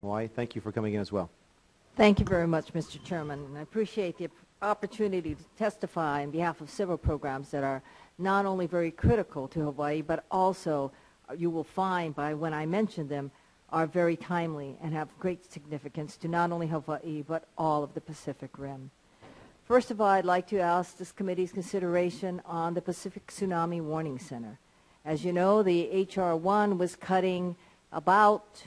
Hawaii. Thank you for coming in as well. Thank you very much, Mr. Chairman. And I appreciate the opportunity to testify on behalf of several programs that are not only very critical to Hawaii, but also you will find by when I mention them are very timely and have great significance to not only Hawaii, but all of the Pacific Rim. First of all, I'd like to ask this committee's consideration on the Pacific Tsunami Warning Center. As you know, the H.R. 1 was cutting about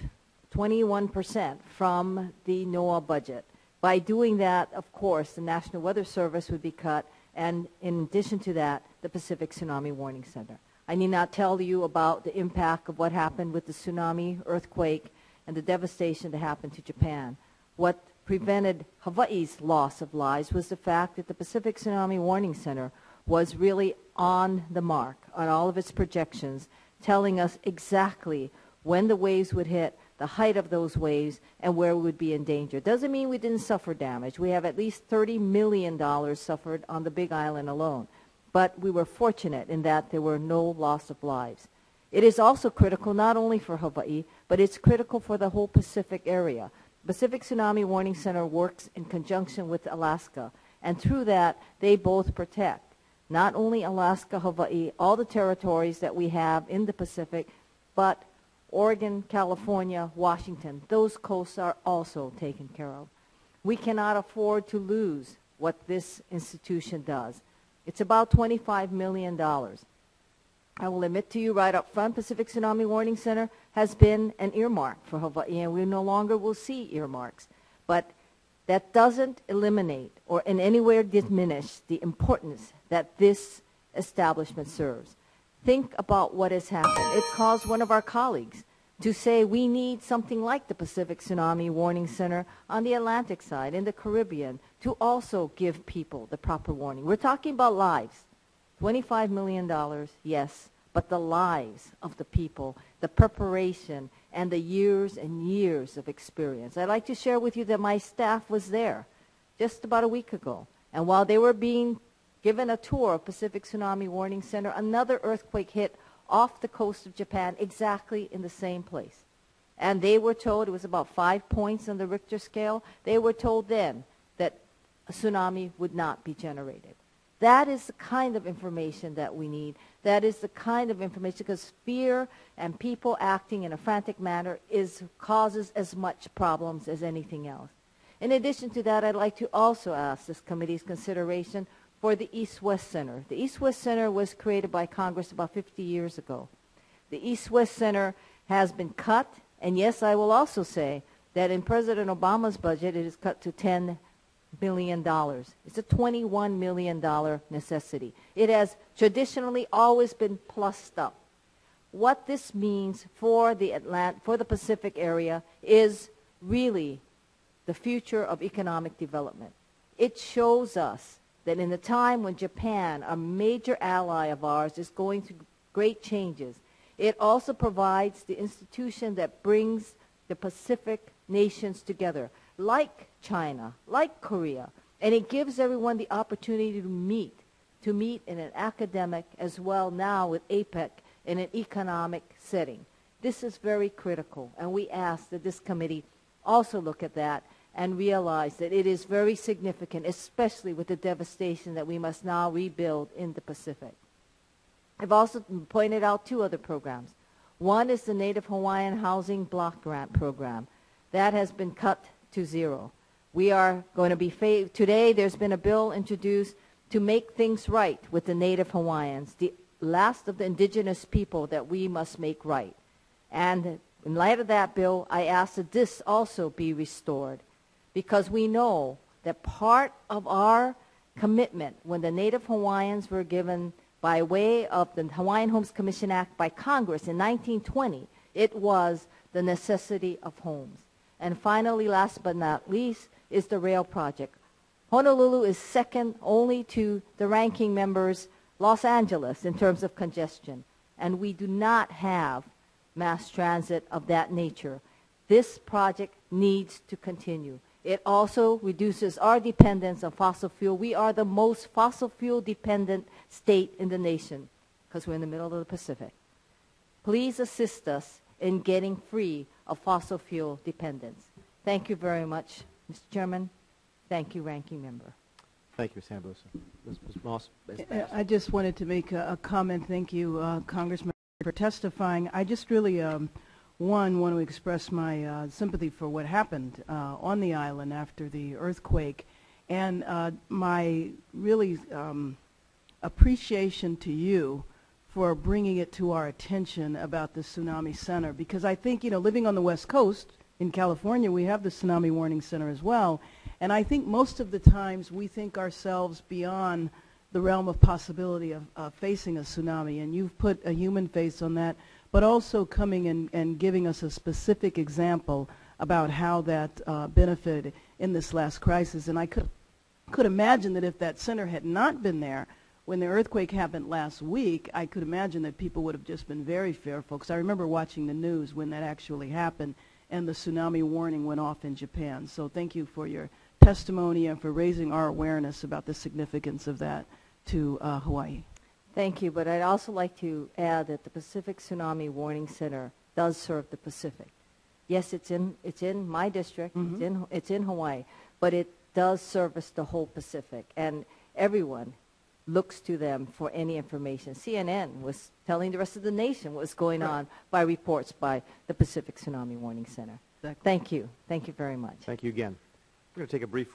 21% from the NOAA budget. By doing that, of course, the National Weather Service would be cut, and in addition to that, the Pacific Tsunami Warning Center. I need not tell you about the impact of what happened with the tsunami, earthquake, and the devastation that happened to Japan. What prevented Hawaii's loss of lives was the fact that the Pacific Tsunami Warning Center was really on the mark on all of its projections, telling us exactly when the waves would hit, the height of those waves, and where we would be in danger. Doesn't mean we didn't suffer damage. We have at least $30 million suffered on the Big Island alone. But we were fortunate in that there were no loss of lives. It is also critical not only for Hawaii, but it's critical for the whole Pacific area. Pacific Tsunami Warning Center works in conjunction with Alaska, and through that, they both protect not only Alaska, Hawaii, all the territories that we have in the Pacific, but Oregon, California, Washington. Those coasts are also taken care of. We cannot afford to lose what this institution does. It's about $25 million. I will admit to you right up front, Pacific Tsunami Warning Center has been an earmark for Hawaii, and we no longer will see earmarks. But that doesn't eliminate or in any way diminish the importance that this establishment serves. Think about what has happened. It caused one of our colleagues to say we need something like the Pacific Tsunami Warning Center on the Atlantic side, in the Caribbean, to also give people the proper warning. We're talking about lives. $25 million, yes, but the lives of the people, the preparation, and the years and years of experience. I'd like to share with you that my staff was there just about a week ago. And while they were being given a tour of Pacific Tsunami Warning Center, another earthquake hit off the coast of Japan exactly in the same place. And they were told, it was about 5 points on the Richter scale, they were told then that a tsunami would not be generated. That is the kind of information that we need. That is the kind of information, because fear and people acting in a frantic manner causes as much problems as anything else. In addition to that, I'd like to also ask this committee's consideration for the East-West Center. The East-West Center was created by Congress about 50 years ago. The East-West Center has been cut, and yes, I will also say that in President Obama's budget, it is cut to $10 billion. It's a $21 million necessity. It has traditionally always been plussed up. What this means for the Pacific area is really the future of economic development. It shows us that in the time when Japan, a major ally of ours, is going through great changes, it also provides the institution that brings the Pacific nations together, like China, like Korea, and it gives everyone the opportunity to meet in an academic as well now with APEC in an economic setting. This is very critical, and we ask that this committee also look at that and realize that it is very significant, especially with the devastation that we must now rebuild in the Pacific. I've also pointed out 2 other programs. One is the Native Hawaiian Housing Block Grant Program. That has been cut to 0. We are going to be today there's been a bill introduced to make things right with the Native Hawaiians, the last of the indigenous people that we must make right. And in light of that bill, I ask that this also be restored, because we know that part of our commitment when the Native Hawaiians were given by way of the Hawaiian Homes Commission Act by Congress in 1920, it was the necessity of homes. And finally, last but not least, is the rail project. Honolulu is second only to the ranking members, Los Angeles, in terms of congestion. And we do not have mass transit of that nature. This project needs to continue. It also reduces our dependence on fossil fuel. We are the most fossil fuel dependent state in the nation because we're in the middle of the Pacific. Please assist us in getting free of fossil fuel dependence. Thank you very much, Mr. Chairman. Thank you, Ranking Member. Thank you, Ms. Ambrose. Ms. Moss? I just wanted to make a comment. Thank you, Congressman, for testifying. I just really, one, want to express my sympathy for what happened on the island after the earthquake, and my really appreciation to you for bringing it to our attention about the Tsunami Center, because I think, living on the West Coast in California, we have the Tsunami Warning Center as well, and I think most of the times we think ourselves beyond the realm of possibility of facing a tsunami, and you've put a human face on that, but also coming and giving us a specific example about how that benefited in this last crisis. And I could imagine that if that center had not been there when the earthquake happened last week, I could imagine that people would have just been very fearful, because I remember watching the news when that actually happened and the tsunami warning went off in Japan. So thank you for your testimony and for raising our awareness about the significance of that to Hawaii. Thank you, but I'd also like to add that the Pacific Tsunami Warning Center does serve the Pacific. Yes, it's in my district, it's in Hawaii, but it does service the whole Pacific, and everyone looks to them for any information. CNN was telling the rest of the nation what's going on by reports by the Pacific Tsunami Warning Center. Exactly. Thank you. Thank you very much. Thank you again. We're going to take a brief